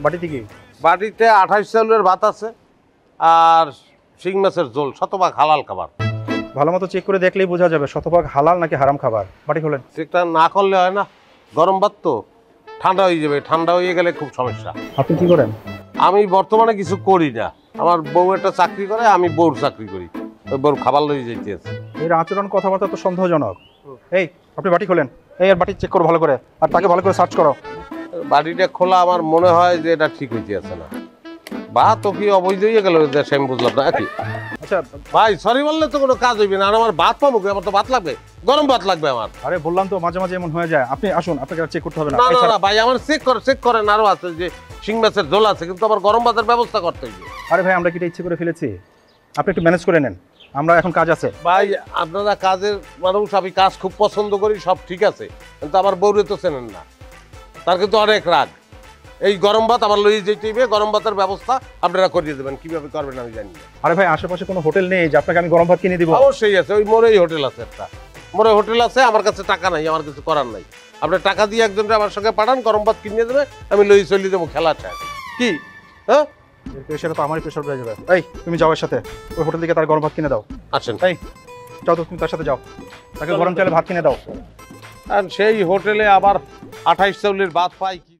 বাটিতে কি? বাটিতে 28 চাউলের ভাত আছে আর শিং মাছের ঝোল, শতভাগ হালাল খাবার। ভালো মতো চেক করে দেখলেই বোঝা যাবে শতভাগ হালাল নাকি হারাম খাবার। বাটি খোলেন। চেকটা না করলে হয় না, গরম ভাত তো ঠান্ডা হয়ে যাবে, ঠান্ডা হয়ে গেলে খুব সমস্যা। আপনি কি করেন? আমি বর্তমানে কিছু করি না, আমার বউ একটা চাকরি করে, আমি বউর চাকরি করি, ওই বউর খাবার লই যেতে আছে। এর আচরণ কথাবার্তা তো সন্দেহজনক। এই আপনি বাটি খোলেন, এই আর বাটি চেক করো ভালো করে, আর তাকে ভালো করে সার্চ করো। বাড়িটা খোলা আমার মনে হয় যে এটা ঠিক হইতে আছে না, বা তো কি অবৈধ হয়ে গেল দেশে, আমি বুঝলাম না কি। আচ্ছা ভাই সরি বললে তো কোনো কাজ হইবে না, আর আমার ভাত পাবো, আমার তো ভাত লাগবে, গরম ভাত লাগবে আমার। আরে বললাম তো মাঝে মাঝে এমন হয়ে যায়। আপনি আসুন, আপনাকে চেক করতে হবে না। না না না ভাই, আমার চেক করেন, আরো আছে যে শিং মাছের ঝোল আছে, কিন্তু আমার গরম ভাতের ব্যবস্থা করতে হইবে। আরে ভাই আমরা কি এটা ইচ্ছে করে ফেলেছি? আপনি একটু ম্যানেজ করে নেন, আমরা এখন কাজ আছে। ভাই আপনারা কাজের মানুষ, আমি কাজ খুব পছন্দ করি, সব ঠিক আছে, কিন্তু আমার বউরে তো চেনেন না, তার কিন্তু অনেক রাগ। এই গরম ভাত আমার লইয়ে যেতে হইবে, গরম ভাতের ব্যবস্থা আপনারা করিয়ে দেবেন, কিভাবে করবেন আমি জানি না। আরে ভাই আশেপাশে কোনো হোটেল নেই যে আপনাকে আমি গরম ভাত কিনে দিব? অবশ্যই আছে, ওই মোড়েই হোটেল আছে একটা, মোড়ে হোটেল আছে, আমার কাছে টাকা নাই, আমার কিছু করার নাই, আপনি টাকা দিয়ে একজনকে আমার সঙ্গে পাঠান, গরম ভাত কিনে দেবে, আমি লই চলে দেবো, খেলা চাই কি? হ্যাঁ প্রেশারে তো আমারই প্রেশার বেড়ে যাবে। এই তুমি যাও এর সাথে, ওই হোটেল থেকে তার গরম ভাত কিনে দাও। আসেন, এই যাও তো, তুমি তার সাথে যাও, তাকে গরম চালে ভাত কিনে দাও। আর সেই হোটেলে আবার 28 চাউলের ভাত পাই কি?